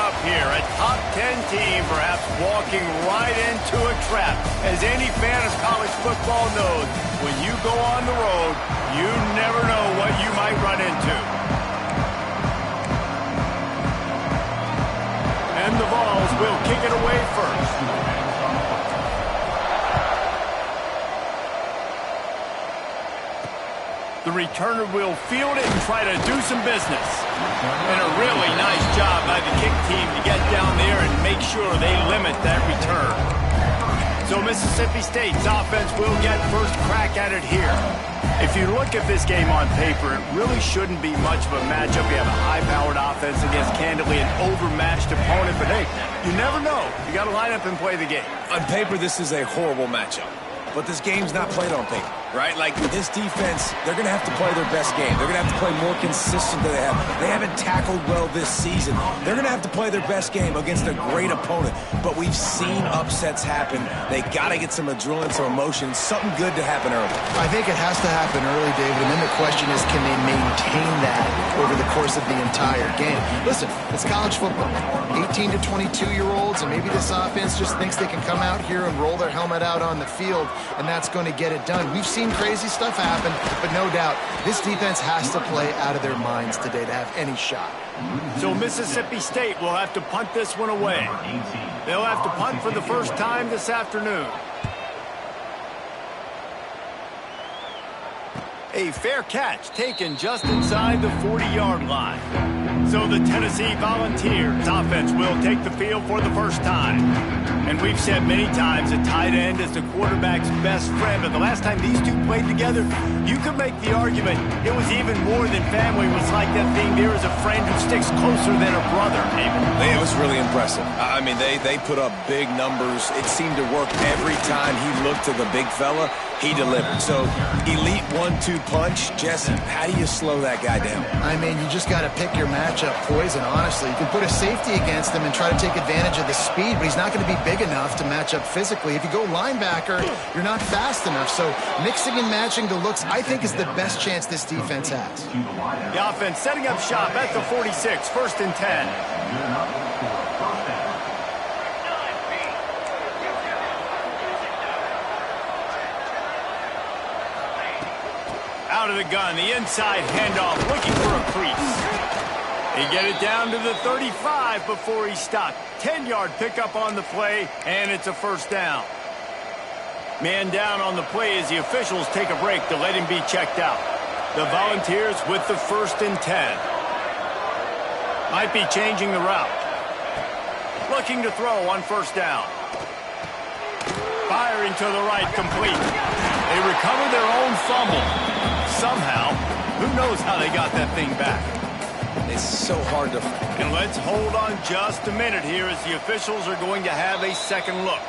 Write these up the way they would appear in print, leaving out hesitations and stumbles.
up here. A top 10 team perhaps walking right into a trap. As any fan of college football knows, when you go on the road, you never know what you might run into. And the Vols will kick it away first. The returner will field it and try to do some business. And a really nice job by the kick team to get down there and make sure they limit that return. So Mississippi State's offense will get first crack at it here. If you look at this game on paper, it really shouldn't be much of a matchup. You have a high-powered offense against, candidly, an overmatched opponent. But, hey, you never know. You got to line up and play the game. On paper, this is a horrible matchup. But this game's not played on paper, right? Like, this defense, they're going to have to play their best game. They're going to have to play more consistent than they have. They haven't tackled well this season. They're going to have to play their best game against a great opponent. But we've seen upsets happen. They got to get some adrenaline, some emotion, something good to happen early. I think it has to happen early, David, and then the question is, can they maintain that over the course of the entire game? Listen, it's college football. 18 to 22-year-olds, and maybe this offense just thinks they can come out here and roll their helmet out on the field, and that's going to get it done. We've seen crazy stuff happen, but no doubt, this defense has to play out of their minds today to have any shot. So Mississippi State will have to punt this one away. They'll have to punt for the first time this afternoon. A fair catch taken just inside the 40-yard line. So the Tennessee Volunteers offense will take the field for the first time. And we've said many times that tight end is the quarterback's best friend. But the last time these two played together, you could make the argument it was even more than family. It was like that thing there is a friend who sticks closer than a brother, David. It was really impressive. I mean, they put up big numbers. It seemed to work every time he looked to the big fella. He delivered. So, elite 1-2 punch. Jesse, how do you slow that guy down? I mean, you just got to pick your matchup poison, honestly. You can put a safety against him and try to take advantage of the speed, but he's not going to be big enough to match up physically. If you go linebacker, you're not fast enough. So, mixing and matching the looks, I think, is the best chance this defense has. The offense setting up shop at the 46, 1st and 10. Out of the gun, the inside handoff, looking for a crease. He get it down to the 35 before he stopped. 10-yard pickup on the play, and it's a first down. Man down on the play as the officials take a break to let him be checked out. The Volunteers with the 1st and 10. Might be changing the route. Looking to throw on first down. Firing to the right, complete. They recover their own fumble. Somehow, who knows how they got that thing back. It's so hard to... And let's hold on just a minute here as the officials are going to have a second look.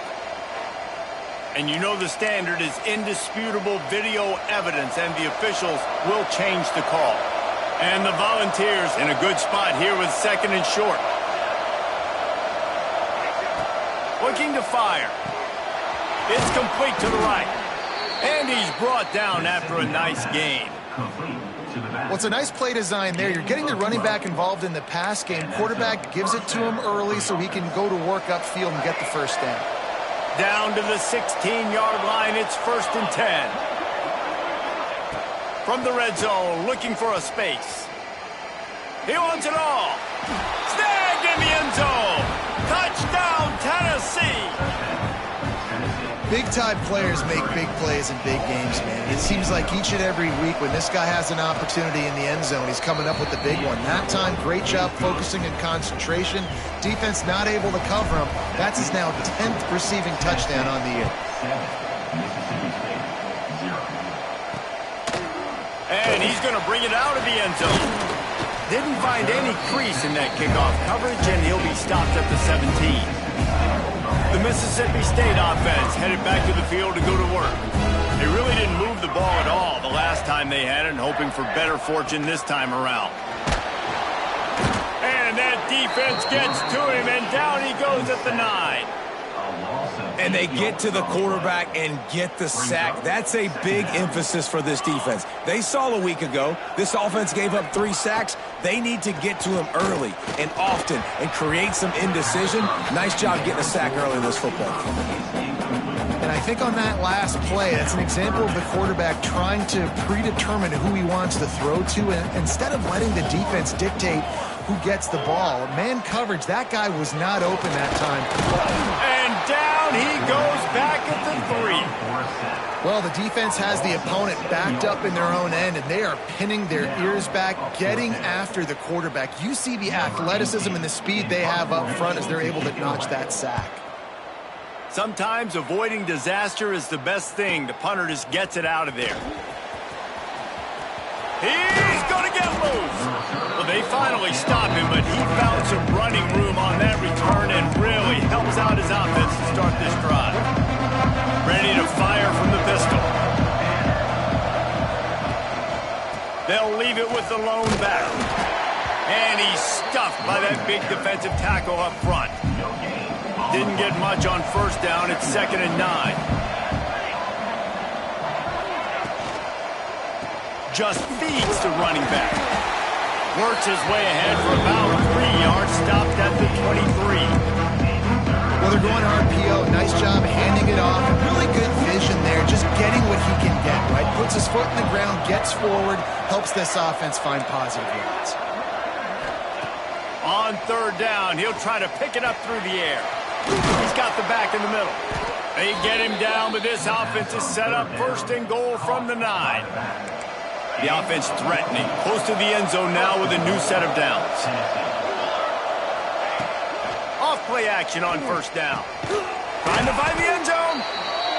And you know the standard is indisputable video evidence, and the officials will change the call. And the Volunteers in a good spot here with 2nd and short. Looking to fire. It's complete to the right. And he's brought down after a nice gain. Well, it's a nice play design there. You're getting the running back involved in the pass game. Quarterback gives it to him early so he can go to work upfield and get the first down. Down to the 16-yard line, it's 1st and 10. From the red zone, looking for a space. He wants it all. Snagged in the end zone. Touchdown, Tennessee. Big-time players make big plays in big games, man. It seems like each and every week when this guy has an opportunity in the end zone, he's coming up with the big one. That time, great job focusing and concentration. Defense not able to cover him. That's his now 10th receiving touchdown on the year. And he's going to bring it out of the end zone. Didn't find any crease in that kickoff coverage, and he'll be stopped at the 17. The Mississippi State offense headed back to the field to go to work. They really didn't move the ball at all the last time they had it, hoping for better fortune this time around. And that defense gets to him, and down he goes at the 9. And they get to the quarterback and get the sack. That's a big emphasis for this defense. They saw a week ago, this offense gave up 3 sacks. They need to get to him early and often and create some indecision. Nice job getting a sack early in this football game. And I think on that last play, that's an example of the quarterback trying to predetermine who he wants to throw to, and instead of letting the defense dictate who gets the ball. Man coverage, that guy was not open that time. And down he goes back at the 3. Well, the defense has the opponent backed up in their own end, and they are pinning their ears back, getting after the quarterback. You see the athleticism and the speed they have up front as they're able to notch that sack. Sometimes avoiding disaster is the best thing. The punter just gets it out of there. He's going to get loose. Well, they finally stop him, but he found some running room on that return and really helps out his offense to start this drive. Ready to fire from the pistol. They'll leave it with the lone back. And he's stuffed by that big defensive tackle up front. Didn't get much on first down. It's 2nd and 9. Just feeds the running back. Works his way ahead for about 3 yards. Stopped at the 23. Well, they're going RPO. Nice job handing it off. Really good vision there. Just getting what he can get, right? Puts his foot in the ground, gets forward, helps this offense find positive yards. On 3rd down, he'll try to pick it up through the air. He's got the back in the middle. They get him down, but this offense is set up 1st and goal from the 9. The offense threatening. Close to the end zone now with a new set of downs. Off-play action on 1st down. Trying to find the end zone.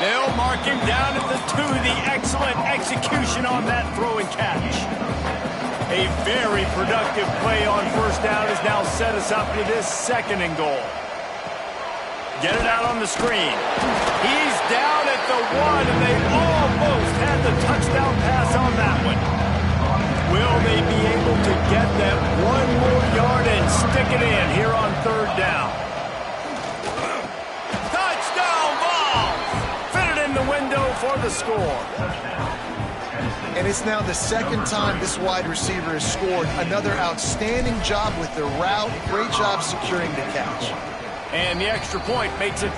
They'll mark him down at the 2. The excellent execution on that throw and catch. A very productive play on 1st down has now set us up to this 2nd and goal. Get it out on the screen. He's down at the 1, and they almost had the touchdown pass on that one. Will they be able to get that 1 more yard and stick it in here on 3rd down? Touchdown ball! Fitted in the window for the score. And it's now the 2nd time this wide receiver has scored. Another outstanding job with the route. Great job securing the catch. And the extra point makes it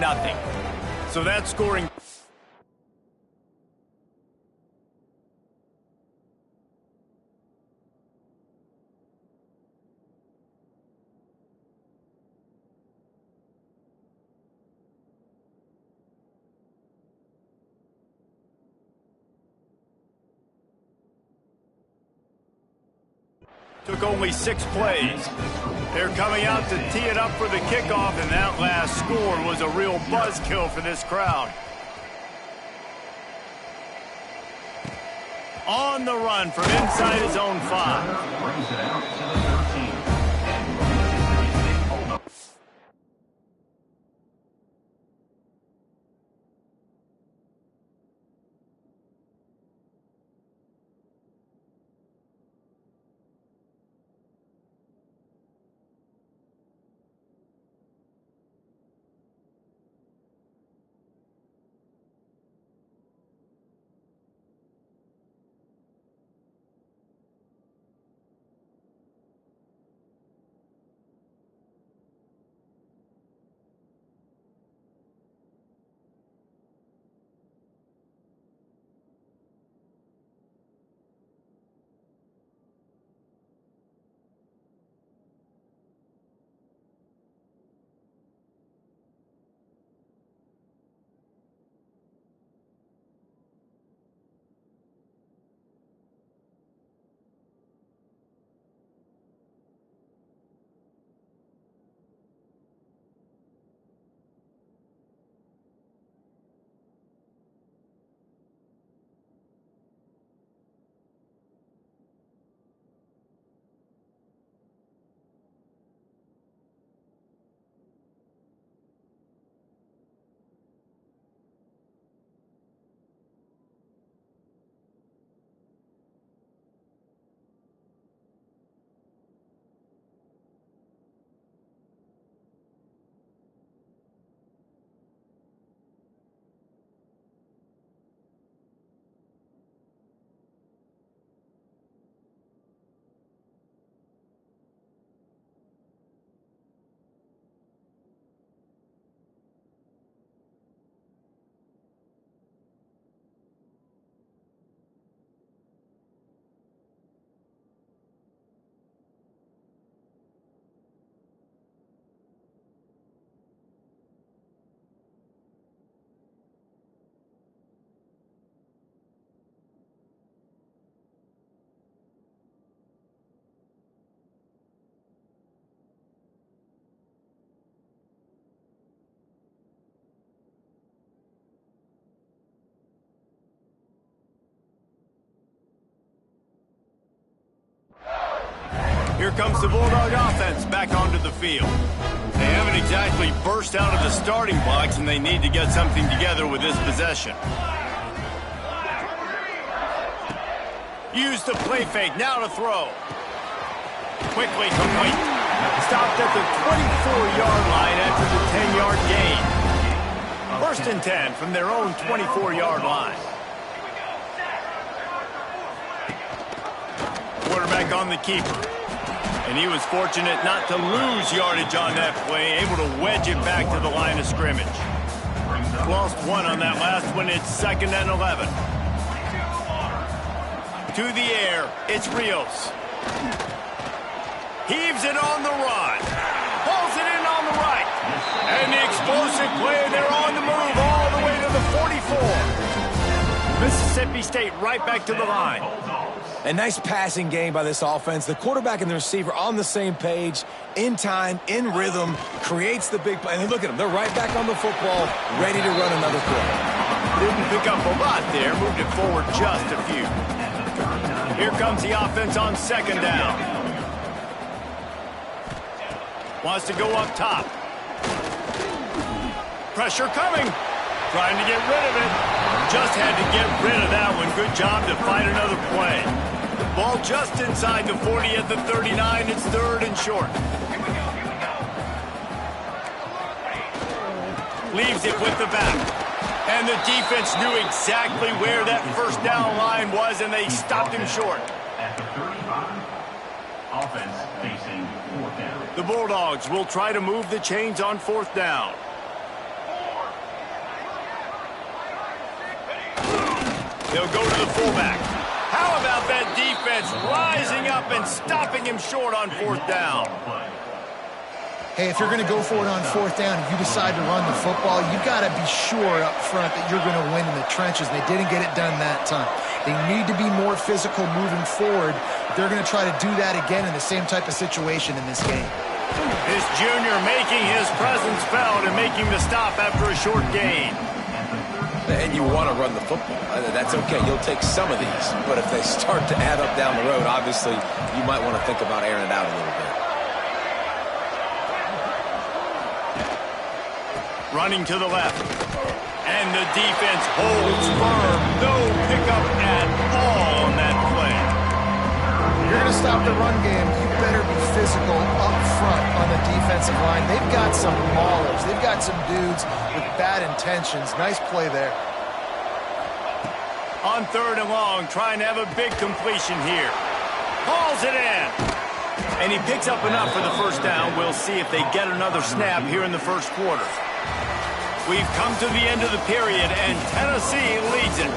10-0. So that's scoring. Took only 6 plays. They're coming out to tee it up for the kickoff, and that last score was a real buzzkill for this crowd. On the run from inside his own 5. Brings it out to the 13. Here comes the Bulldog offense back onto the field. They haven't exactly burst out of the starting blocks, and they need to get something together with this possession. Use the play fake, now to throw. Quickly complete. Stopped at the 24-yard line after the 10-yard gain. First and 10 from their own 24-yard line. Quarterback on the keeper. And he was fortunate not to lose yardage on that play, able to wedge it back to the line of scrimmage. Lost 1 on that last one. It's 2nd and 11. To the air, it's Rios. Heaves it on the run. Pulls it in on the right. And the explosive play, they're on the move all the way to the 44. Mississippi State right back to the line. A nice passing game by this offense. The quarterback and the receiver on the same page, in time, in rhythm, creates the big play. And look at them. They're right back on the football, ready to run another play. Didn't pick up a lot there. Moved it forward just a few. Here comes the offense on 2nd down. Wants to go up top. Pressure coming. Trying to get rid of it. Just had to get rid of that one. Good job to find another play. Ball just inside the 40 at the 39. It's 3rd and short. Leaves it with the back. And the defense knew exactly where that first down line was, and they stopped him short. At the 35, offense facing 4th down. The Bulldogs will try to move the chains on 4th down. They'll go to the fullback. How about that defense rising up and stopping him short on 4th down? Hey, if you're going to go for it on 4th down and you decide to run the football, you got to be sure up front that you're going to win in the trenches. They didn't get it done that time. They need to be more physical moving forward. They're going to try to do that again in the same type of situation in this game. This junior making his presence felt and making the stop after a short gain. And you want to run the football. That's okay. You'll take some of these. But if they start to add up down the road, obviously, you might want to think about airing it out a little bit. Running to the left. And the defense holds firm. No pickup at all on that play. You're going to stop the run game. You better be physical up front on the defensive line. They've got some maulers. They've got some dudes with bad intentions. Nice play there. On 3rd and long, trying to have a big completion here. Hauls it in. And he picks up enough for the 1st down. We'll see if they get another snap here in the 1st quarter. We've come to the end of the period, and Tennessee leads it.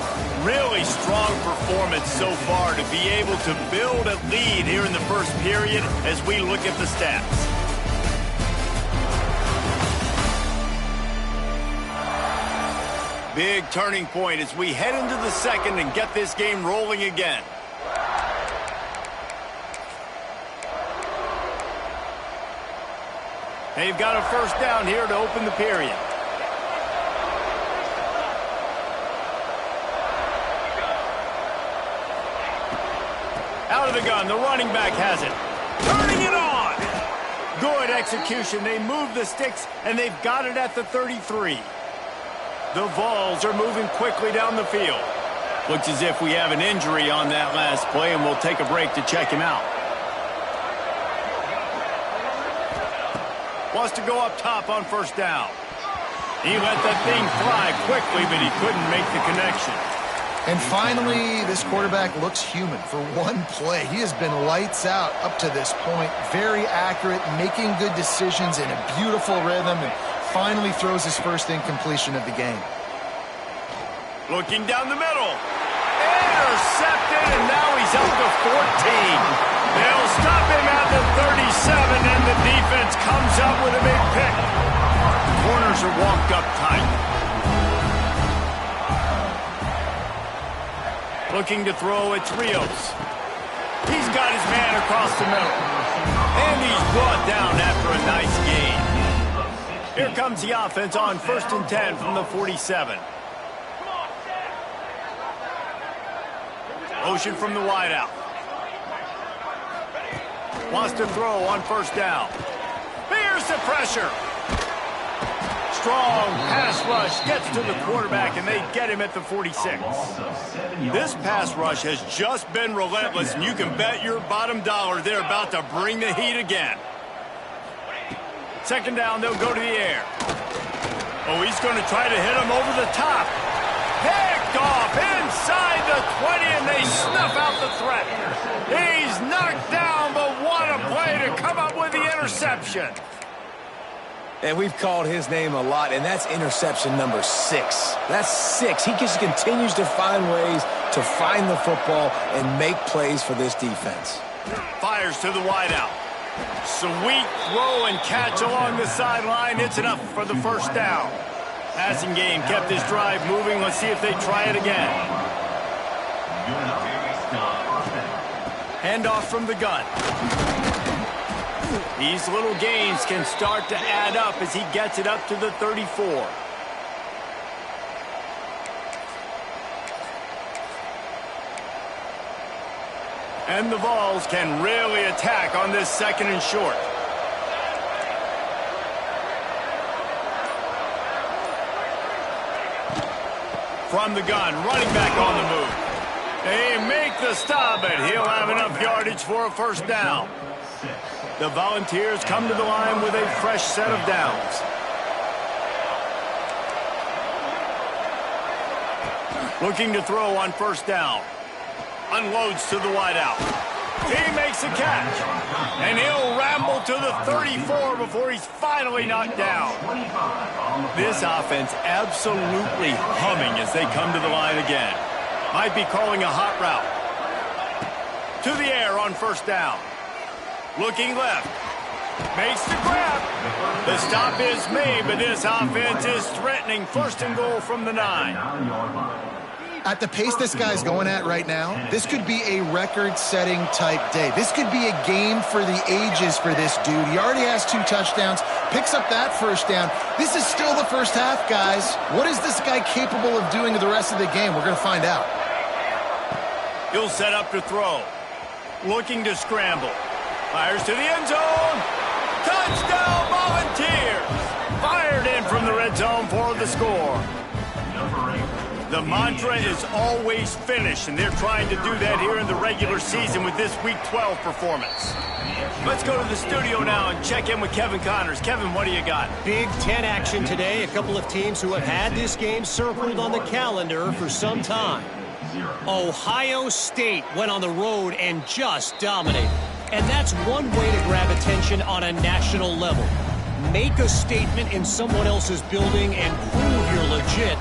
Really strong performance so far to be able to build a lead here in the 1st period as we look at the stats. Big turning point as we head into the 2nd and get this game rolling again. They've got a 1st down here to open the period. Out of the gun, the running back has it. Turning it on! Good execution. They move the sticks, and they've got it at the 33. The Vols are moving quickly down the field. Looks as if we have an injury on that last play, and we'll take a break to check him out. Wants to go up top on 1st down. He let that thing fly quickly, but he couldn't make the connection. And finally, this quarterback looks human for one play. He has been lights out up to this point. Very accurate, making good decisions in a beautiful rhythm, and finally throws his 1st incompletion of the game. Looking down the middle. Intercepted, and now he's up to 14. They'll stop him at the 37, and the defense comes up with a big pick. Corners are walked up tight. Looking to throw, it's Rios. He's got his man across the middle. And he's brought down after a nice gain. Here comes the offense on 1st and 10 from the 47. Motion from the wideout. Wants to throw on 1st down. Here's the pressure. Strong pass rush gets to the quarterback, and they get him at the 46. This pass rush has just been relentless, and you can bet your bottom dollar they're about to bring the heat again. 2nd down, they'll go to the air. Oh, he's going to try to hit him over the top. Picked off inside the 20, and they snuff out the threat. He's knocked down, but what a play to come up with the interception. And we've called his name a lot, and that's interception number 6. That's 6. He just continues to find ways to find the football and make plays for this defense. Fires to the wideout. Sweet throw and catch along the sideline. It's enough for the 1st down. Passing game kept this drive moving. Let's see if they try it again. Handoff from the gun. These little gains can start to add up as he gets it up to the 34. And the Vols can really attack on this 2nd and short. From the gun, running back on the move. They make the stop, but he'll have enough yardage for a 1st down. The Volunteers come to the line with a fresh set of downs. Looking to throw on 1st down. Unloads to the wideout. He makes a catch. And he'll ramble to the 34 before he's finally knocked down. This offense absolutely humming as they come to the line again. Might be calling a hot route. To the air on first down. Looking left. Makes the grab. The stop is made, but this offense is threatening. First and goal from the 9. At the pace this guy's going at right now, this could be a record-setting type day. This could be a game for the ages for this dude. He already has 2 touchdowns, picks up that first down. This is still the first half, guys. What is this guy capable of doing the rest of the game? We're going to find out. He'll set up to throw. Looking to scramble. Fires to the end zone. Touchdown, Volunteers! Fired in from the red zone for the score. The mantra is always finish, and they're trying to do that here in the regular season with this Week 12 performance. Let's go to the studio now and check in with Kevin Connors. Kevin, what do you got? Big Ten action today. A couple of teams who have had this game circled on the calendar for some time. Ohio State went on the road and just dominated. And that's one way to grab attention on a national level. Make a statement in someone else's building and prove you're legit.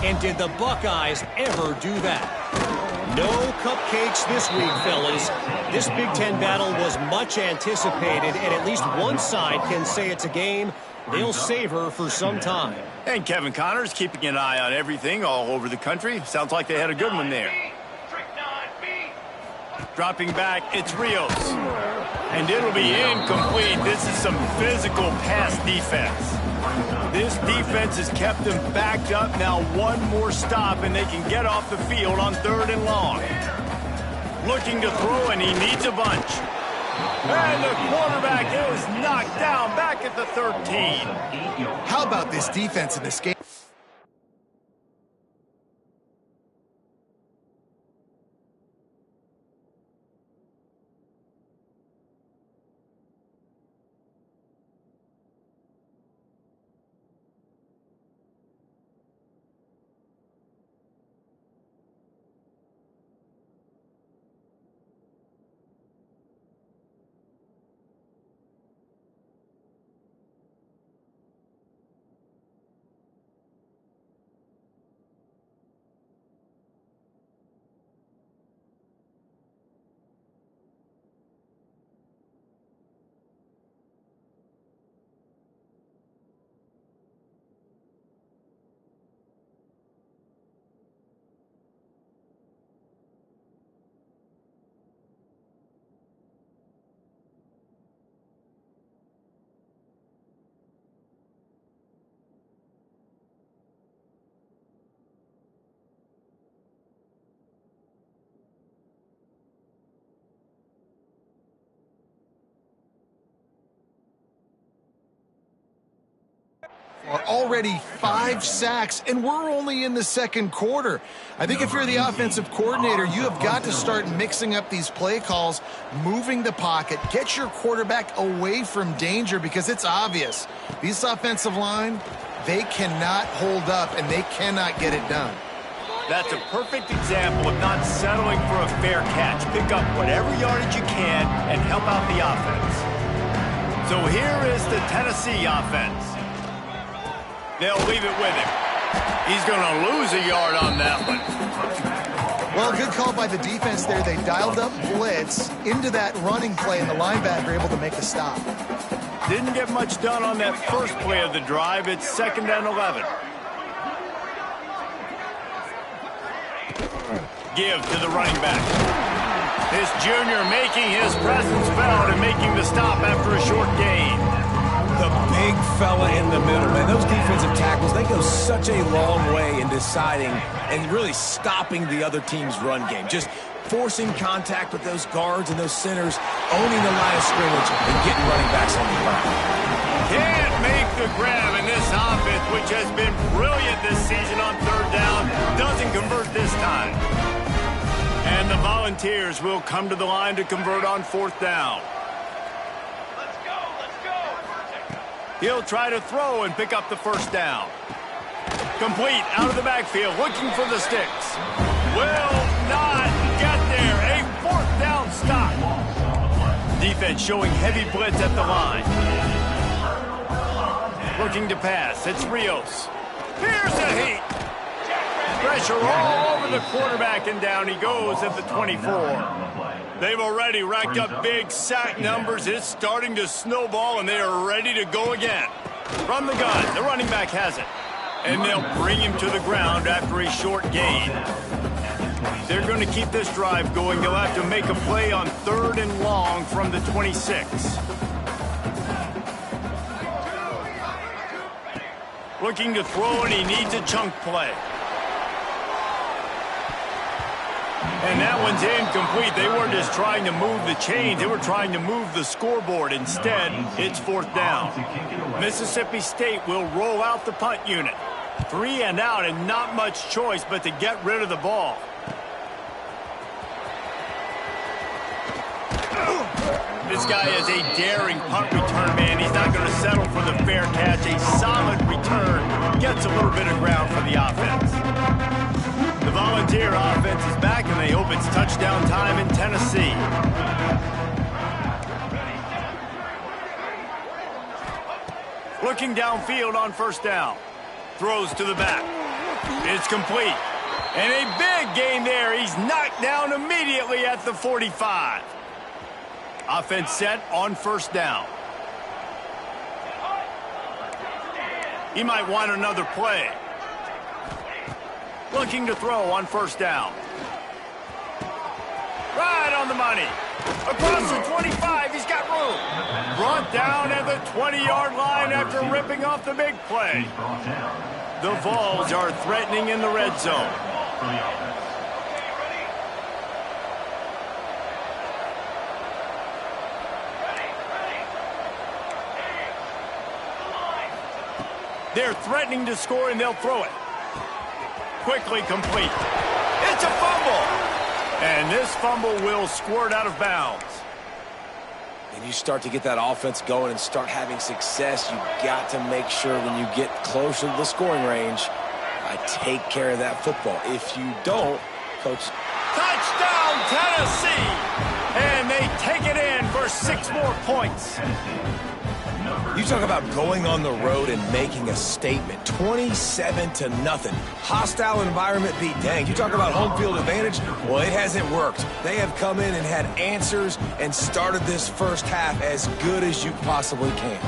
And did the Buckeyes ever do that? No cupcakes this week, fellas. This Big Ten battle was much anticipated, and at least one side can say it's a game they'll savor for some time. And Kevin Connors keeping an eye on everything all over the country. Sounds like they had a good one there. Dropping back, it's Rios. And it'll be incomplete. This is some physical pass defense. This defense has kept them backed up. Now one more stop, and they can get off the field on 3rd and long. Looking to throw, and he needs a bunch. And the quarterback is knocked down back at the 13. How about this defense in this game? Are already 5 sacks, and we're only in the second quarter. I think if you're the offensive coordinator, you have got to start mixing up these play calls, moving the pocket, get your quarterback away from danger, because it's obvious. These offensive line, they cannot hold up, and they cannot get it done. That's a perfect example of not settling for a fair catch. Pick up whatever yardage you can and help out the offense. So here is the Tennessee offense. They'll leave it with him. He's going to lose a yard on that one. Well, good call by the defense there. They dialed up blitz into that running play, and the linebacker able to make the stop. Didn't get much done on that first play of the drive. It's 2nd and 11. Give to the running back. This junior making his presence felt and making the stop after a short gain. The big fella in the middle, man. Those defensive tackles, they go such a long way in deciding and really stopping the other team's run game. Just forcing contact with those guards and those centers, owning the line of scrimmage, and getting running backs on the ground. Can't make the grab, and this offense, which has been brilliant this season on 3rd down, doesn't convert this time. And the Volunteers will come to the line to convert on 4th down. He'll try to throw and pick up the first down. Complete out of the backfield, looking for the sticks. Will not get there. A 4th down stop. Defense showing heavy blitz at the line. Looking to pass. It's Rios. Here's a heat. Pressure all over the quarterback, and down he goes at the 24. They've already racked up big sack numbers. It's starting to snowball, and they are ready to go again. From the gun, the running back has it. And they'll bring him to the ground after a short gain. They're going to keep this drive going. They'll have to make a play on 3rd and long from the 26. Looking to throw, and he needs a chunk play. And that one's incomplete. They weren't just trying to move the chains. They were trying to move the scoreboard. Instead, it's 4th down. Mississippi State will roll out the punt unit. 3 and out, and not much choice but to get rid of the ball. This guy is a daring punt return man. He's not going to settle for the fair catch. A solid return gets a little bit of ground for the offense. The Volunteer offense is back, and they hope it's touchdown time in Tennessee. Looking downfield on 1st down. Throws to the back. It's complete. And a big gain there. He's knocked down immediately at the 45. Offense set on 1st down. He might want another play. Looking to throw on 1st down. Right on the money. Across the 25, he's got room. Brought down at the 20-yard line after ripping off the big play. The Vols are threatening in the red zone. They're threatening to score, and they'll throw it. Quickly complete. It's a fumble. And this fumble will squirt out of bounds. And you start to get that offense going and start having success, you've got to make sure when you get closer to the scoring range, I take care of that football. If you don't, Coach. Touchdown, Tennessee! And they take it in for 6 more points. You talk about going on the road and making a statement. 27-0. Hostile environment beat. Dang, you talk about home field advantage? Well, it hasn't worked. They have come in and had answers and started this first half as good as you possibly can.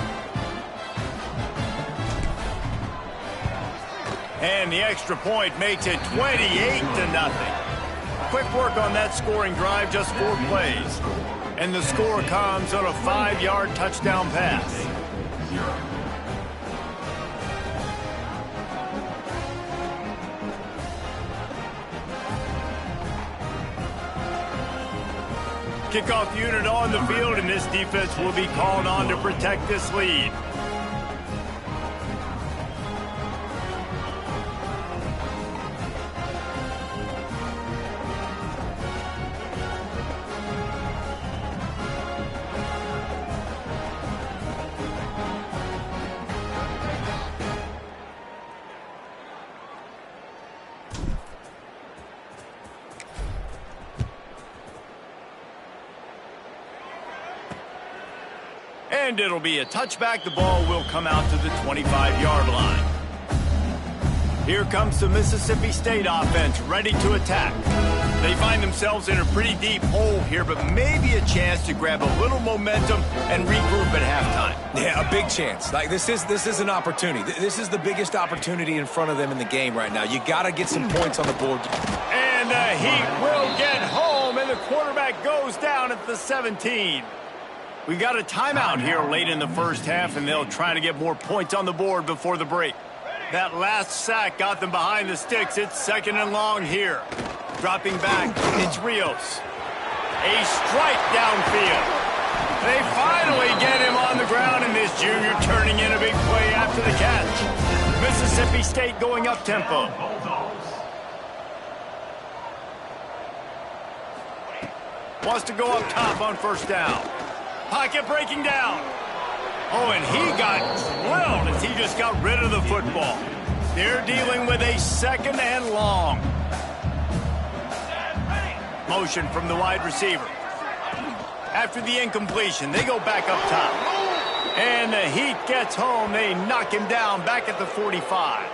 And the extra point makes it 28-0. Quick work on that scoring drive, just 4 plays. And the score comes on a 5-yard touchdown pass. Kickoff unit on the field, and this defense will be called on to protect this lead. And it'll be a touchback. The ball will come out to the 25-yard line. Here comes the Mississippi State offense ready to attack. They find themselves in a pretty deep hole here, but maybe a chance to grab a little momentum and regroup at halftime. Yeah, a big chance. Like this is an opportunity. This is the biggest opportunity in front of them in the game right now. You got to get some points on the board. And the Heat will get home, and the quarterback goes down at the 17. We got a timeout here late in the first half, and they'll try to get more points on the board before the break. That last sack got them behind the sticks. It's 2nd and long here. Dropping back, it's Rios. A strike downfield. They finally get him on the ground, and this junior turning in a big play after the catch. Mississippi State going up tempo. Wants to go up top on 1st down. Pocket breaking down. Oh, and he got drilled as he just got rid of the football. They're dealing with a 2nd and long. Motion from the wide receiver. After the incompletion, they go back up top. And the Heat gets home. They knock him down back at the 45.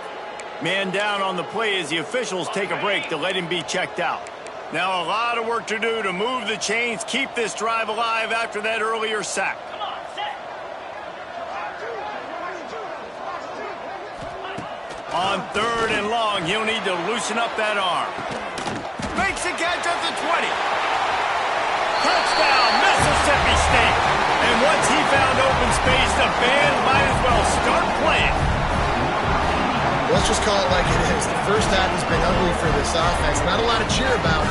Man down on the play as the officials take a break to let him be checked out. Now a lot of work to do to move the chains, keep this drive alive after that earlier sack. On 3rd and long, he'll need to loosen up that arm. Makes a catch at the 20. Touchdown, Mississippi State. And once he found open space, the band might as well start playing. Let's just call it like it is. The first half has been ugly for this offense. Not a lot to cheer about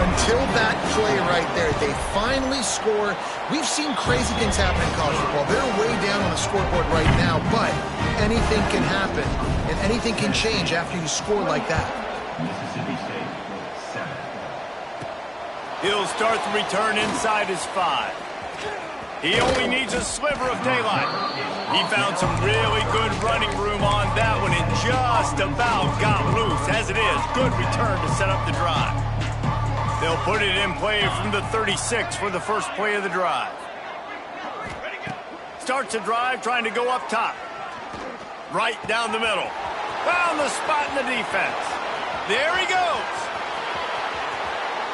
until that play right there. They finally score. We've seen crazy things happen in college football. They're way down on the scoreboard right now, but anything can happen, and anything can change after you score like that. Mississippi State, 7. He'll start the return inside his 5. He only needs a sliver of daylight. He found some really good running room on that one and just about got loose. As it is, good return to set up the drive. They'll put it in play from the 36 for the first play of the drive. Starts the drive trying to go up top. Right down the middle. Found the spot in the defense. There he goes.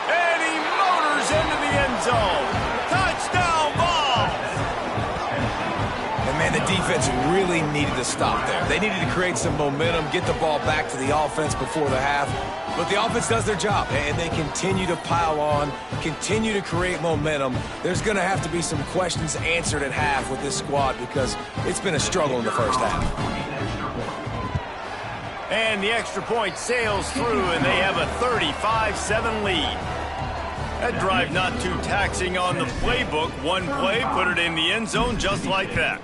And he motors into the end zone. Touchdown ball. And man, the defense really needed to stop there. They needed to create some momentum, get the ball back to the offense before the half. But the offense does their job, and they continue to pile on, continue to create momentum. There's going to have to be some questions answered at half with this squad because it's been a struggle in the first half. And the extra point sails through, and they have a 35-7 lead. That drive not too taxing on the playbook. One play, put it in the end zone just like that.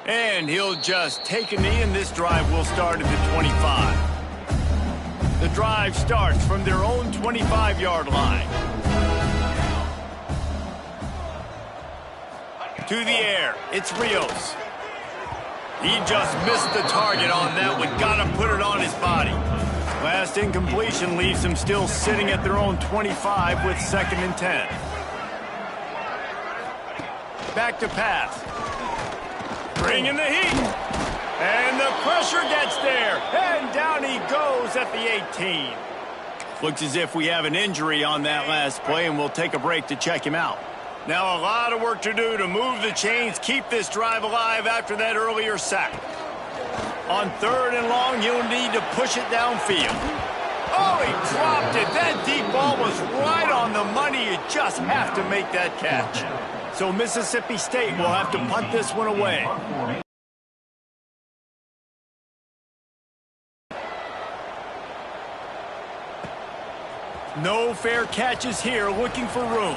And he'll just take a knee, and this drive will start at the 25. The drive starts from their own 25-yard line. To the air, it's Rios. He just missed the target on that one. Got to put it on his body. Last incompletion leaves them still sitting at their own 25 with 2nd and 10. Back to pass. Bringing the heat. And the pressure gets there. And down he goes at the 18. Looks as if we have an injury on that last play, and we'll take a break to check him out. Now a lot of work to do to move the chains, keep this drive alive after that earlier sack. On 3rd and long, he'll need to push it downfield. Oh, he dropped it. That deep ball was right on the money. You just have to make that catch. So Mississippi State will have to punt this one away. No fair catches here, looking for room.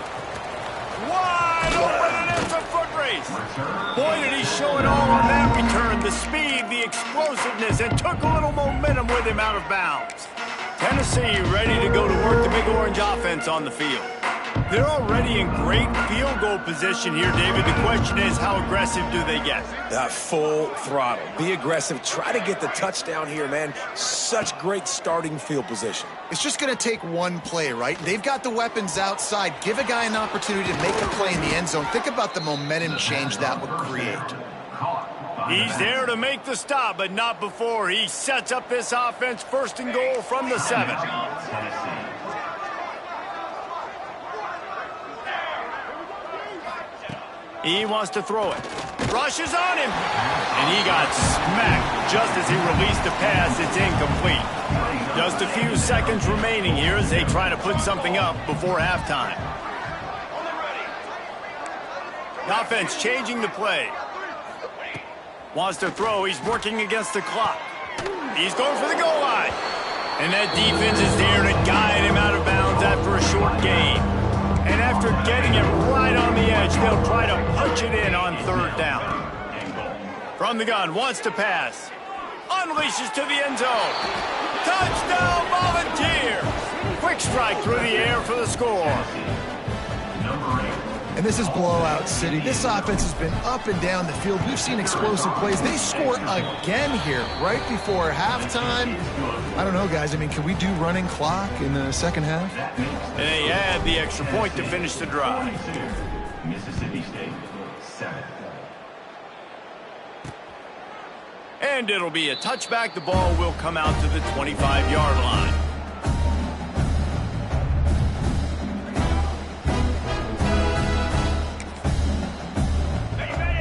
Wide open, and it's a foot race. Boy, did he show it all on that return. The speed, the explosiveness, and took a little momentum with him out of bounds. Tennessee ready to go to work the Big Orange offense on the field. They're already in great field goal position here, David. The question is, how aggressive do they get? Full throttle. Be aggressive. Try to get the touchdown here, man. Such great starting field position. It's just going to take one play, right? They've got the weapons outside. Give a guy an opportunity to make a play in the end zone. Think about the momentum change that would create. He's there to make the stop, but not before he sets up this offense. 1st and goal from the 7. He wants to throw it. Rushes on him. And he got smacked just as he released the pass. It's incomplete. Just a few seconds remaining here as they try to put something up before halftime. The offense changing the play. Wants to throw. He's working against the clock. He's going for the goal line. And that defense is there to guide him out of bounds after a short gain. And after getting it right on the edge, they'll try to punch it in on 3rd down. From the gun, wants to pass. Unleashes to the end zone. Touchdown, Volunteers! Quick strike through the air for the score. And this is blowout city. This offense has been up and down the field. We've seen explosive plays. They score again here right before halftime. I don't know, guys. I mean, can we do running clock in the second half? And they add the extra point to finish the drive. Mississippi State, 7. And it'll be a touchback. The ball will come out to the 25-yard line.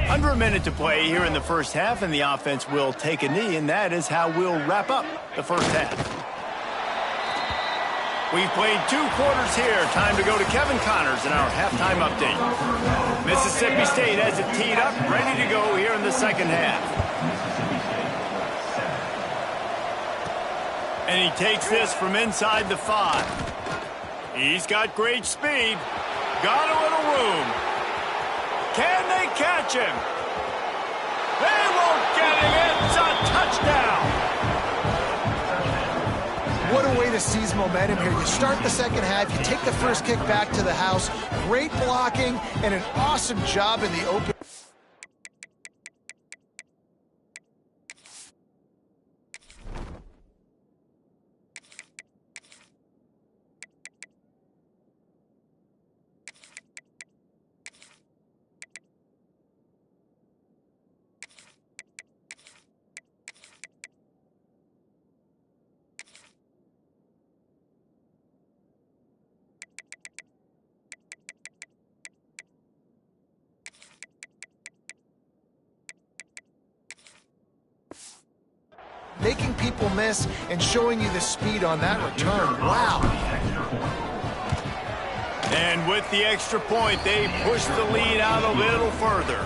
Under a minute to play here in the first half, and the offense will take a knee, and that is how we'll wrap up the first half. We've played 2 quarters here. Time to go to Kevin Connors in our halftime update. Mississippi State has it teed up, ready to go here in the second half. And he takes this from inside the 5. He's got great speed. Got a little room. Can they catch him? They won't get him. It's a touchdown. What a way to seize momentum here. You start the second half, you take the first kick back to the house. Great blocking and an awesome job in the open. Making people miss and showing you the speed on that return. Wow. And with the extra point, they push the lead out a little further.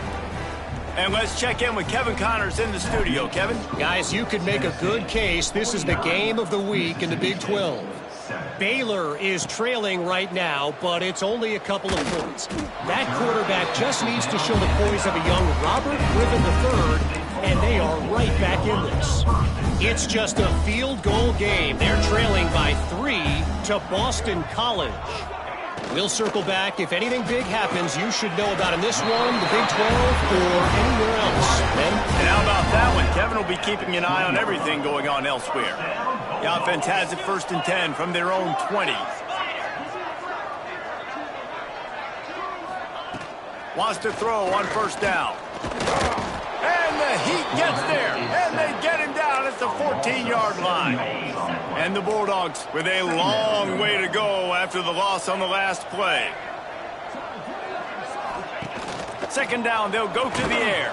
And let's check in with Kevin Connors in the studio. Kevin? Guys, you could make a good case. This is the game of the week in the Big 12. Baylor is trailing right now, but it's only a couple of points. That quarterback just needs to show the poise of a young Robert Griffin III, and they are right back in this. It's just a field goal game. They're trailing by 3 to Boston College. We'll circle back. If anything big happens, you should know about in this one, the Big 12, or anywhere else. Ben? And how about that one? Kevin will be keeping an eye on everything going on elsewhere. The offense has it 1st and 10 from their own 20. Wants to throw on 1st down. And the Heat gets there, and they get him down at the 14-yard line. And the Bulldogs with a long way to go after the loss on the last play. 2nd down, they'll go to the air.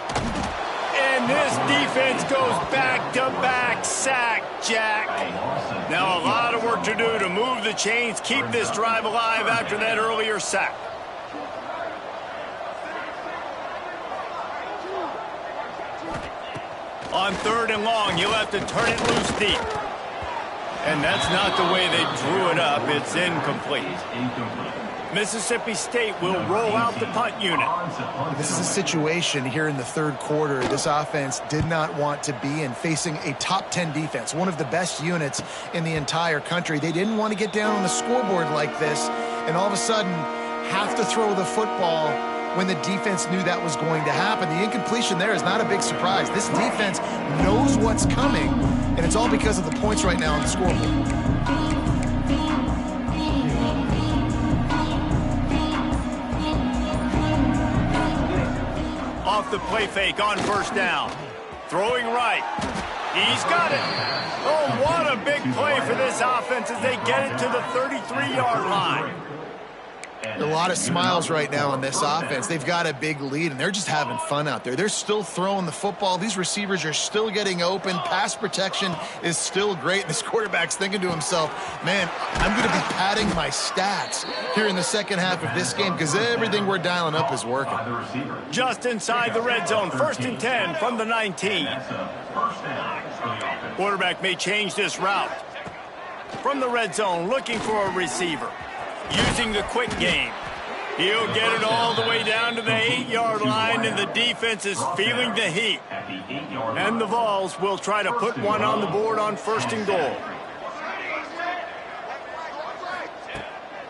And this defense goes back-to-back sack, Jack. Now a lot of work to do to move the chains, keep this drive alive after that earlier sack. On 3rd and long, he'll have to turn it loose deep. And that's not the way they drew it up. It's incomplete. Mississippi State will roll out the punt unit. This is a situation here in the 3rd quarter this offense did not want to be in, facing a top 10 defense, one of the best units in the entire country. They didn't want to get down on the scoreboard like this and all of a sudden have to throw the football when the defense knew that was going to happen. The incompletion there is not a big surprise. This defense knows what's coming, and it's all because of the points right now on the scoreboard. Off the play fake on 1st down. Throwing right. He's got it. Oh, what a big play for this offense as they get it to the 33-yard line. A lot of smiles right now on this offense. They've got a big lead, and they're just having fun out there. They're still throwing the football. These receivers are still getting open. Pass protection is still great. This quarterback's thinking to himself, man, I'm going to be padding my stats here in the second half of this game because everything we're dialing up is working. Just inside the red zone, 1st and 10 from the 19. Quarterback may change this route. From the red zone, looking for a receiver. Using the quick game. He'll get it all the way down to the 8-yard line, and the defense is feeling the heat. And the Vols will try to put one on the board on 1st and goal.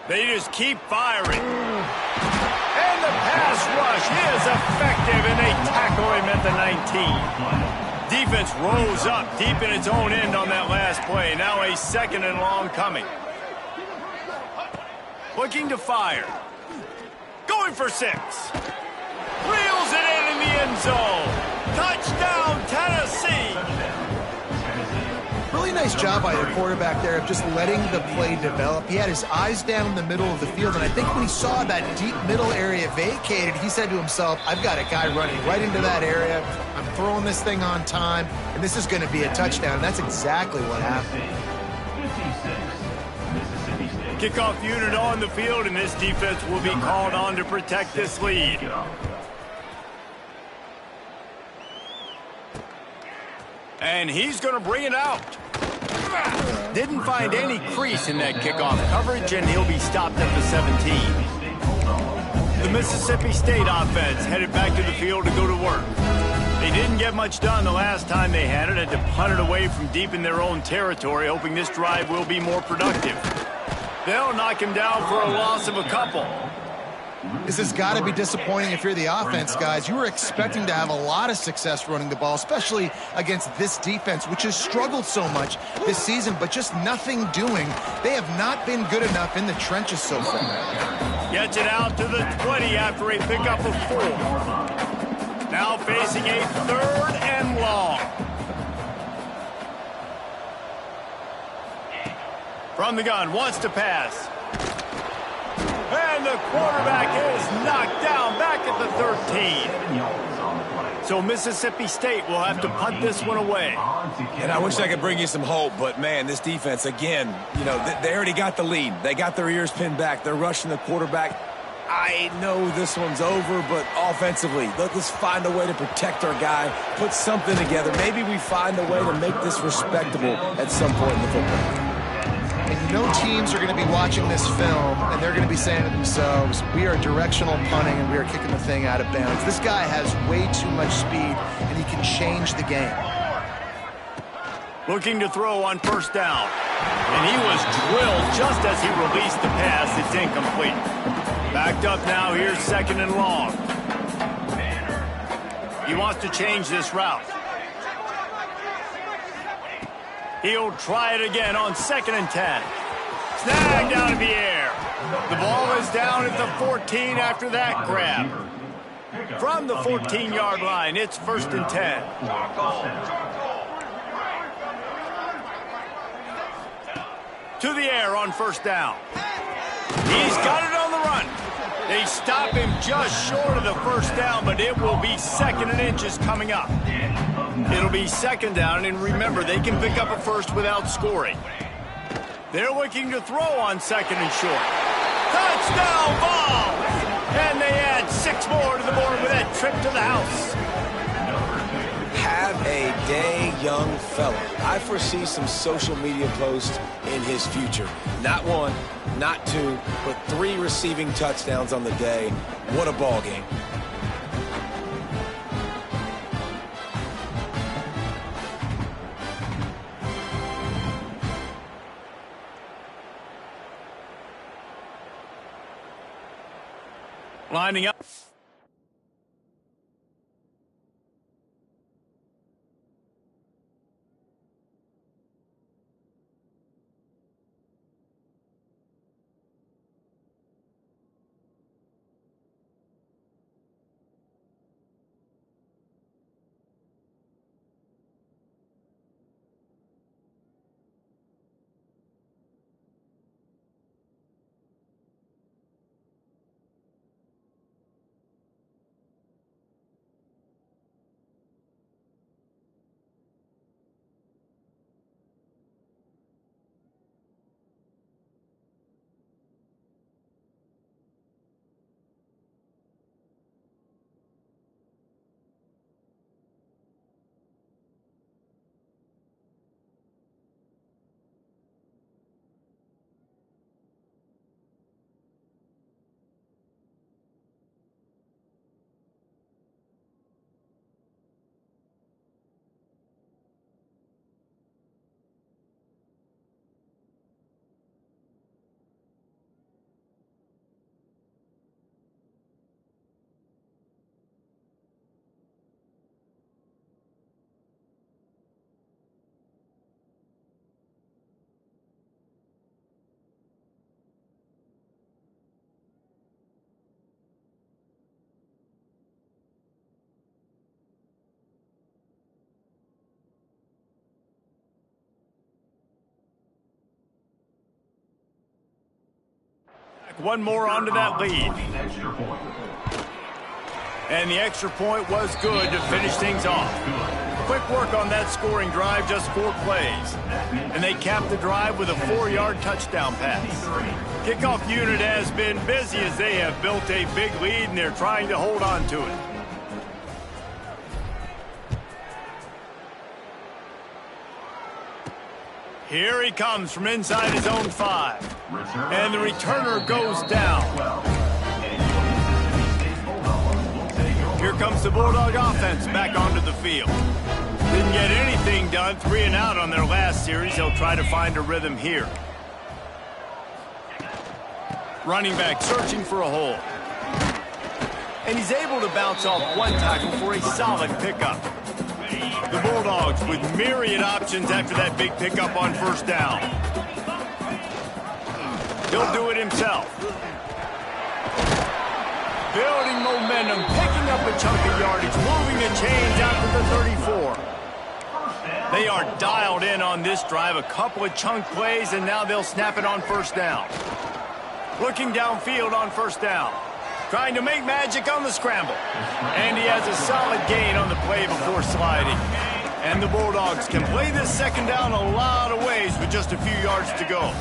They just keep firing. And the pass rush is effective, and they tackle him at the 19. Defense rose up deep in its own end on that last play. Now a 2nd and long coming. Looking to fire. Going for 6. Reels it in the end zone. Touchdown, Tennessee. nice job by the quarterback there of just letting the play develop. He had his eyes down the middle of the field, and I think when he saw that deep middle area vacated, he said to himself, I've got a guy running right into that area. I'm throwing this thing on time, and this is going to be a touchdown. And that's exactly what happened. Kickoff unit on the field, and this defense will be called on to protect this lead. And he's going to bring it out. Didn't find any crease in that kickoff coverage, and he'll be stopped at the 17. The Mississippi State offense headed back to the field to go to work. They didn't get much done the last time they had it to punt it away from deep in their own territory, hoping this drive will be more productive. They'll knock him down for a loss of a couple. This has got to be disappointing if you're the offense, guys. You were expecting to have a lot of success running the ball, especially against this defense, which has struggled so much this season, but just nothing doing. They have not been good enough in the trenches so far. Gets it out to the 20 after a pickup of 4. Now facing a 3rd and long. From the gun, wants to pass. And the quarterback is knocked down back at the 13. So Mississippi State will have to punt this one away. And I wish I could bring you some hope, but, man, this defense, again, you know, they already got the lead. They got their ears pinned back. They're rushing the quarterback. I know this one's over, but offensively, let's find a way to protect our guy, put something together. Maybe we find a way to make this respectable at some point in the football game. And you know teams are going to be watching this film, and they're going to be saying to themselves, we are directional punting, and we are kicking the thing out of bounds. This guy has way too much speed, and he can change the game. Looking to throw on 1st down. And he was drilled just as he released the pass. It's incomplete. Backed up now, here's 2nd and long. He wants to change this route. He'll try it again on 2nd and 10. Snagged out of the air. The ball is down at the 14 after that grab. From the 14-yard line, it's 1st and 10. To the air on 1st down. He's got it on the run. They stop him just short of the 1st down, but it will be 2nd and inches coming up. It'll be 2nd down, and remember, they can pick up a 1st without scoring. They're looking to throw on 2nd and short. Touchdown ball! And they add 6 more to the board with that trip to the house. Have a day, young fella. I foresee some social media posts in his future. Not 1, not 2, but 3 receiving touchdowns on the day. What a ball game. Lining up. tack one more onto that lead. And the extra point was good to finish things off. Quick work on that scoring drive, just 4 plays. And they capped the drive with a 4-yard touchdown pass. Kickoff unit has been busy as they have built a big lead and they're trying to hold on to it. Here he comes from inside his own 5. And the returner goes down. Here comes the Bulldog offense back onto the field. Didn't get anything done, 3 and out on their last series. They'll try to find a rhythm here. Running back searching for a hole. And he's able to bounce off one tackle for a solid pickup. The Bulldogs with myriad options after that big pickup on first down. He'll do it himself. Building momentum, picking up a chunk of yardage, moving the chains after the 34. They are dialed in on this drive, a couple of chunk plays, and now they'll snap it on first down. Looking downfield on first down. Trying to make magic on the scramble. And he has a solid gain on the play before sliding. And the Bulldogs can play this second down a lot of ways with just a few yards to go.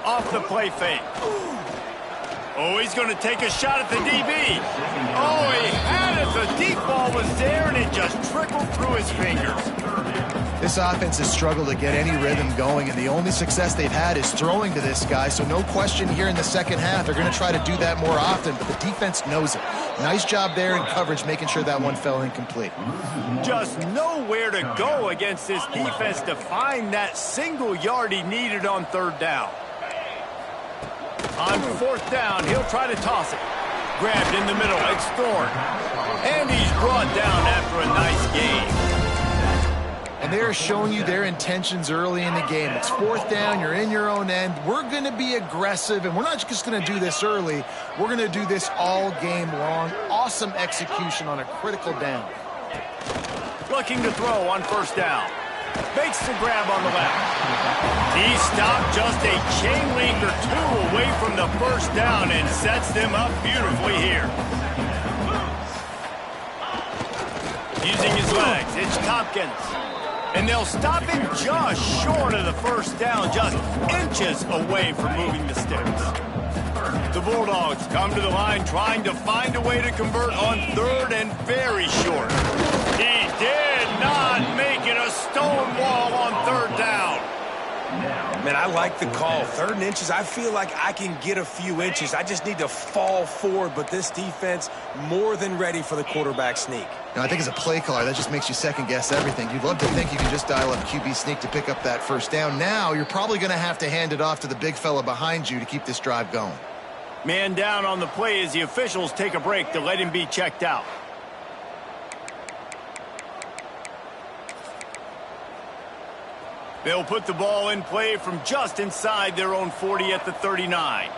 Off the play fake. Oh, he's going to take a shot at the DB. Oh, he had it. The deep ball was there, and it just trickled through his fingers. This offense has struggled to get any rhythm going, and the only success they've had is throwing to this guy. So no question here in the second half, they're going to try to do that more often, but the defense knows it. Nice job there in coverage, making sure that one fell incomplete. Just nowhere to go against this defense to find that single yard he needed on third down. On fourth down, he'll try to toss it. Grabbed in the middle, it's Thorne. And he's brought down after a nice gain. And they're showing you their intentions early in the game. It's fourth down, you're in your own end. We're going to be aggressive, and we're not just going to do this early. We're going to do this all game long. Awesome execution on a critical down. Looking to throw on first down. Makes the grab on the left. He stopped just a chain link or 2 away from the first down and sets them up beautifully here. Using his legs, it's Tompkins. And they'll stop him just short of the first down, just inches away from moving the sticks. The Bulldogs come to the line trying to find a way to convert on third and very short. He did not make it a stone wall on third down. Man, I like the call. 3rd and inches, I feel like I can get a few inches. I just need to fall forward, but this defense more than ready for the quarterback sneak. Now, I think as a play caller, that just makes you second-guess everything. You'd love to think you can just dial up QB sneak to pick up that first down. Now, you're probably going to have to hand it off to the big fella behind you to keep this drive going. Man down on the play as the officials take a break to let him be checked out. They'll put the ball in play from just inside their own 40 at the 39.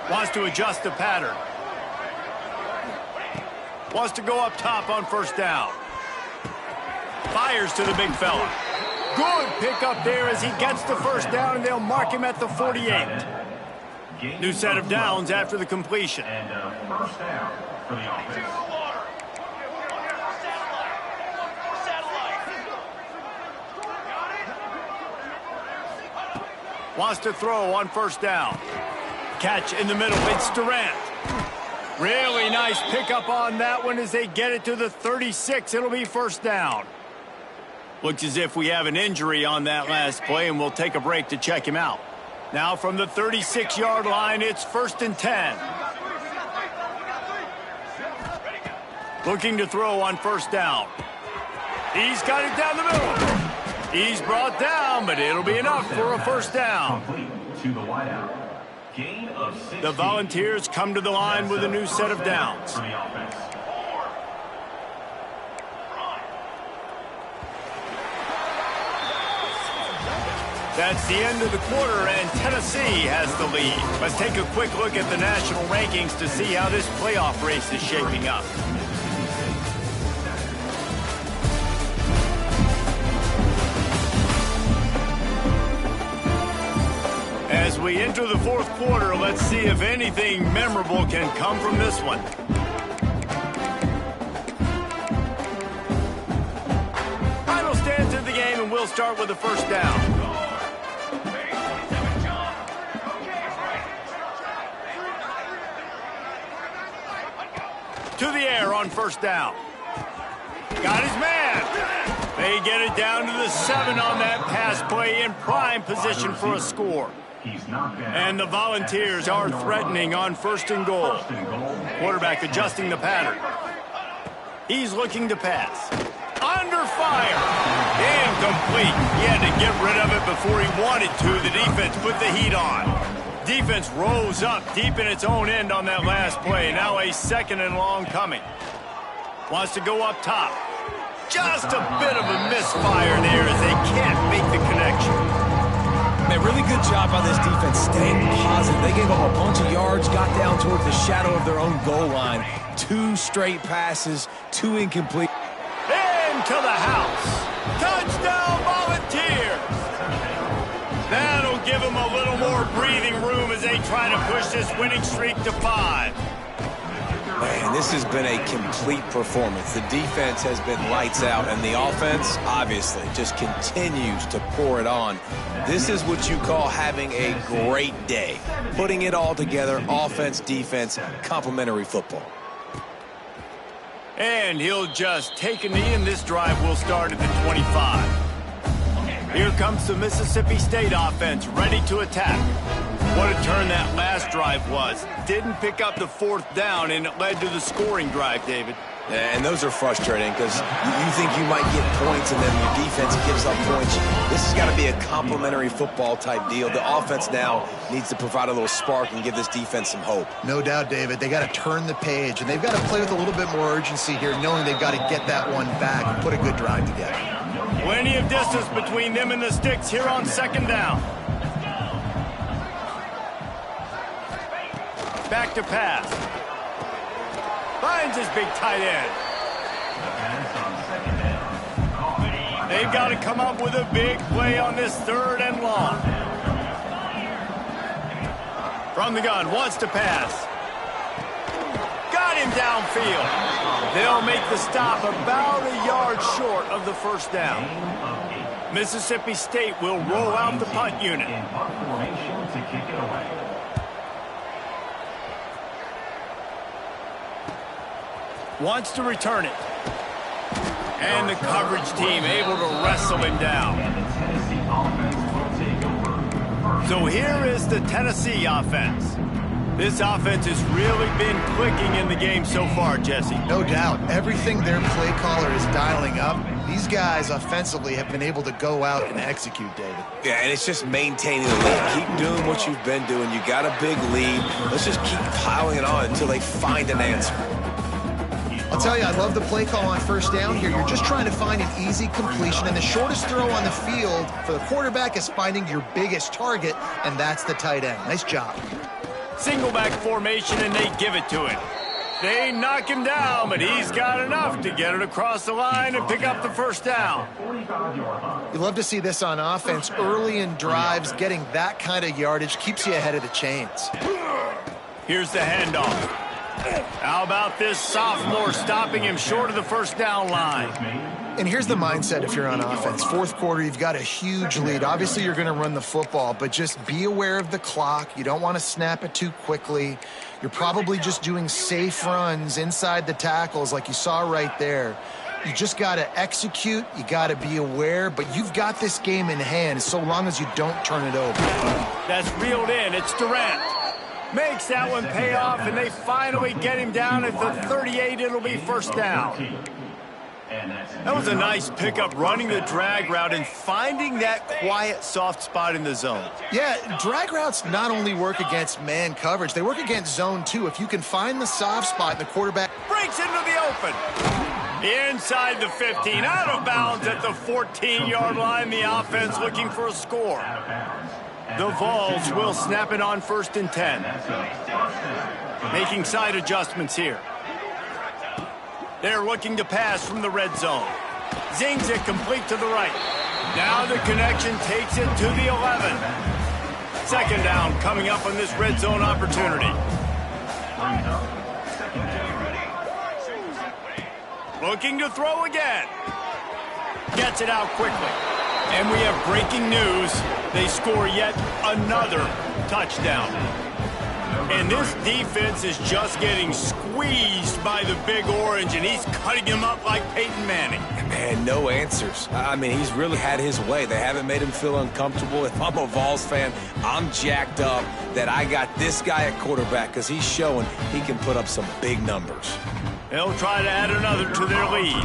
Wants to adjust the pattern. Wants to go up top on first down. Fires to the big fella. Good pickup there as he gets the first down, and they'll mark him at the 48. New set of downs after the completion. And first down for the offense. Wants to throw on first down. Catch in the middle. It's Durant. Really nice pickup on that one as they get it to the 36. It'll be first down. Looks as if we have an injury on that last play, and we'll take a break to check him out. Now from the 36-yard line, it's 1st and 10. Looking to throw on first down. He's got it down the middle. He's brought down, but it'll be enough for a first down. To the wideout. Gain of 16. The Volunteers come to the line with a new set of downs. For the offense. That's the end of the quarter, and Tennessee has the lead. Let's take a quick look at the national rankings to see how this playoff race is shaping up. we enter the fourth quarter, let's see if anything memorable can come from this one. Final stance of the game, and we'll start with the first down. To the air on first down. Got his man. They get it down to the 7 on that pass play in prime position for a score. And the Volunteers are threatening on first and goal. Quarterback adjusting the pattern. He's looking to pass. Under fire. Incomplete. He had to get rid of it before he wanted to. The defense put the heat on. Defense rose up deep in its own end on that last play. Now a second and long coming. Wants to go up top. Just a bit of a misfire there as they can't make the connection. Man, really good job by this defense staying positive. They gave up a bunch of yards, got down toward the shadow of their own goal line. 2 straight passes, 2 incomplete. Into the house. Touchdown, Volunteers. That'll give them a little more breathing room as they try to push this winning streak to 5. Man, this has been a complete performance. The defense has been lights out, and the offense, obviously, just continues to pour it on. This is what you call having a great day. Putting it all together, offense, defense, complementary football. And he'll just take a knee, and this drive will start at the 25. Here comes the Mississippi State offense, ready to attack. What a turn that last drive was. Didn't pick up the 4th down, and it led to the scoring drive, David. And those are frustrating because you think you might get points and then your defense gives up points. This has got to be a complementary football type deal. The offense now needs to provide a little spark and give this defense some hope. No doubt, David. They got to turn the page, and they've got to play with a little bit more urgency here, knowing they've got to get that one back and put a good drive together. Plenty of distance between them and the sticks here on second down. Back to pass. Finds his big tight end. They've got to come up with a big play on this 3rd and long. From the gun, wants to pass. Got him downfield. They'll make the stop about a yard short of the first down. Mississippi State will roll out the punt unit. Wants to return it. And the coverage team able to wrestle him down. So here is the Tennessee offense. This offense has really been clicking in the game so far, Jesse. No doubt. Everything their play caller is dialing up, these guys offensively have been able to go out and execute, David. Yeah, and it's just maintaining the lead. Keep doing what you've been doing. You got a big lead. Let's just keep piling it on until they find an answer. I'll tell you, I love the play call on first down here. You're just trying to find an easy completion, and the shortest throw on the field for the quarterback is finding your biggest target, and that's the tight end. Nice job. Single back formation, and they give it to him. They knock him down, but he's got enough to get it across the line and pick up the first down. You love to see this on offense. Early in drives, getting that kind of yardage keeps you ahead of the chains. Here's the handoff. How about this sophomore stopping him short of the first down line? And here's the mindset if you're on offense. Fourth quarter, you've got a huge lead. Obviously, you're going to run the football, but just be aware of the clock. You don't want to snap it too quickly. You're probably just doing safe runs inside the tackles like you saw right there. You just got to execute. You got to be aware, but you've got this game in hand so long as you don't turn it over. That's reeled in. It's Durant. Makes that one pay off, and they finally get him down at the 38. It'll be first down. That was a nice pickup, running the drag route and finding that quiet, soft spot in the zone. Yeah, drag routes not only work against man coverage, they work against zone too. If you can find the soft spot and the quarterback breaks into the open. Inside the 15, out of bounds at the 14-yard line. The offense looking for a score. The Vols will snap it on 1st and 10. Making side adjustments here. They're looking to pass from the red zone. Zings it complete to the right. Now the connection takes it to the 11. second down coming up on this red zone opportunity. Looking to throw again. Gets it out quickly. And we have breaking news. They score yet another touchdown. And this defense is just getting squeezed by the Big Orange, and he's cutting him up like Peyton Manning. Man, no answers. I mean, he's really had his way. They haven't made him feel uncomfortable. If I'm a Vols fan, I'm jacked up that I got this guy at quarterback because he's showing he can put up some big numbers. They'll try to add another to their lead.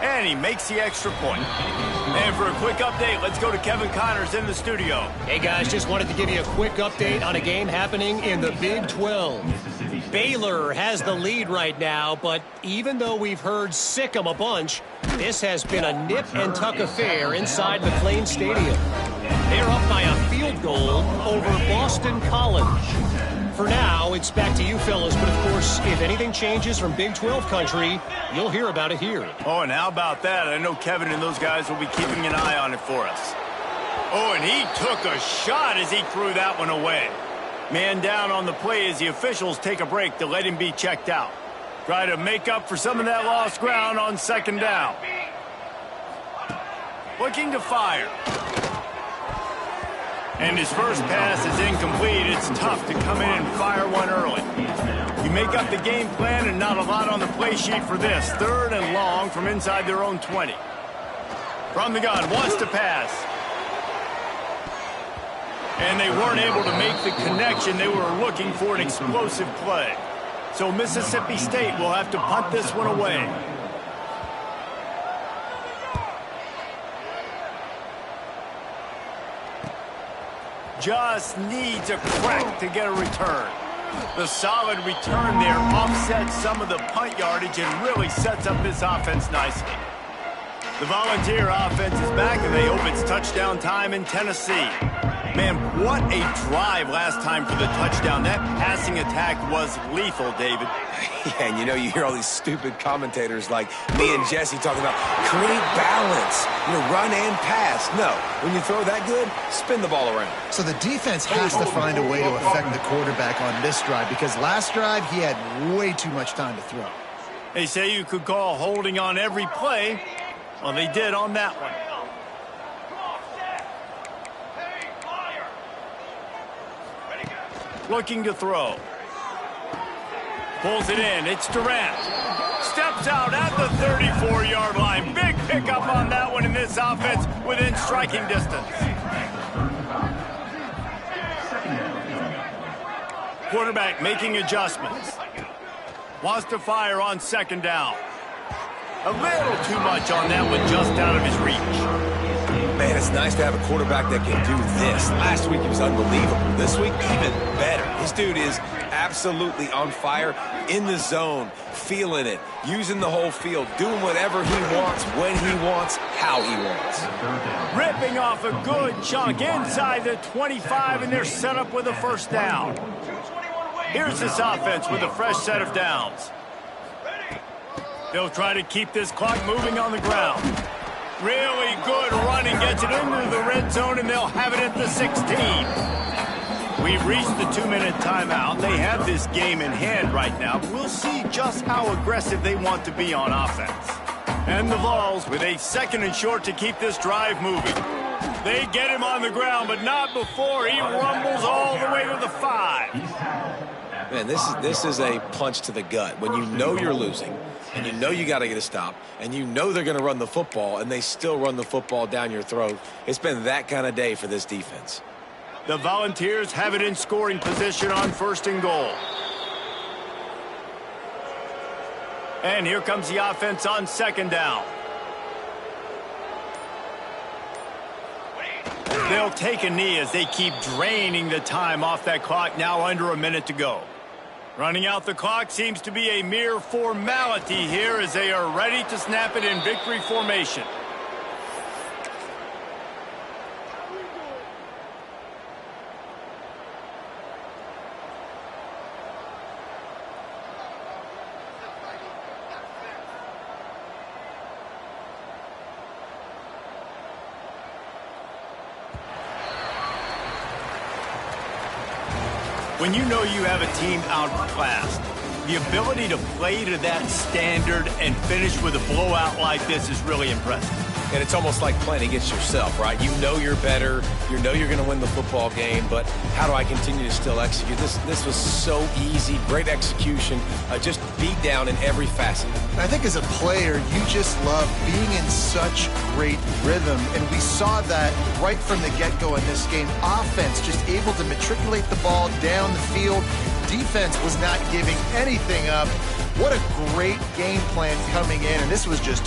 And he makes the extra point. And for a quick update, let's go to Kevin Connors in the studio. Hey, guys, just wanted to give you a quick update on a game happening in the Big 12. Baylor has the lead right now, but even though we've heard sick 'em a bunch, this has been a nip-and-tuck affair inside McLean Stadium. They're up by a field goal over Boston College. For now, it's back to you fellas, but of course, if anything changes from Big 12 country, you'll hear about it here. Oh, and how about that? I know Kevin and those guys will be keeping an eye on it for us. Oh, and he took a shot as he threw that one away. Man down on the play as the officials take a break to let him be checked out. Try to make up for some of that lost ground on second down. Looking to fire. And his first pass is incomplete. It's tough to come in and fire one early. You make up the game plan and not a lot on the play sheet for this. Third and long from inside their own 20. From the gun, wants to pass. And they weren't able to make the connection. They were looking for an explosive play. So Mississippi State will have to punt this one away. Just needs a crack to get a return. The solid return there offsets some of the punt yardage and really sets up this offense nicely. The Volunteer offense is back, and they hope it's touchdown time in Tennessee. Man, what a drive last time for the touchdown. That passing attack was lethal, David. Yeah, and you hear all these stupid commentators like me and Jesse talking about create balance, run and pass. No, when you throw that good, spin the ball around. So the defense has to find a way to affect the quarterback on this drive because last drive he had way too much time to throw. They say you could call holding on every play. Well, they did on that one. Looking to throw. Pulls it in. It's Durant. Steps out at the 34-yard line. Big pickup on that one in this offense within striking distance. Quarterback making adjustments. Wants to fire on second down. A little too much on that one, just out of his reach. Man, it's nice to have a quarterback that can do this. Last week he was unbelievable. This week, even better. This dude is absolutely on fire, in the zone, feeling it, using the whole field, doing whatever he wants, when he wants, how he wants. Ripping off a good chunk inside the 25, and they're set up with a first down. Here's this offense with a fresh set of downs. They'll try to keep this clock moving on the ground. Really good running, gets it into the red zone, and they'll have it at the 16. We've reached the 2-minute timeout. They have this game in hand right now. We'll see just how aggressive they want to be on offense. And the Vols with a second and short to keep this drive moving. They get him on the ground, but not before he rumbles all the way to the 5. Man, this is a punch to the gut. When you know you're losing, and you know you got to get a stop, and you know they're going to run the football, and they still run the football down your throat. It's been that kind of day for this defense. The Volunteers have it in scoring position on first and goal. And here comes the offense on second down. They'll take a knee as they keep draining the time off that clock, now under a minute to go. Running out the clock seems to be a mere formality here as they are ready to snap it in victory formation. When you know you have a team outclassed, the ability to play to that standard and finish with a blowout like this is really impressive. And it's almost like playing against yourself, right? You know you're better. You know you're going to win the football game, but how do I continue to still execute? This was so easy, great execution, just beat down in every facet. I think as a player, you just love being in such great rhythm, and we saw that right from the get-go in this game. Offense just able to matriculate the ball down the field. Defense was not giving anything up. What a great game plan coming in, and this was just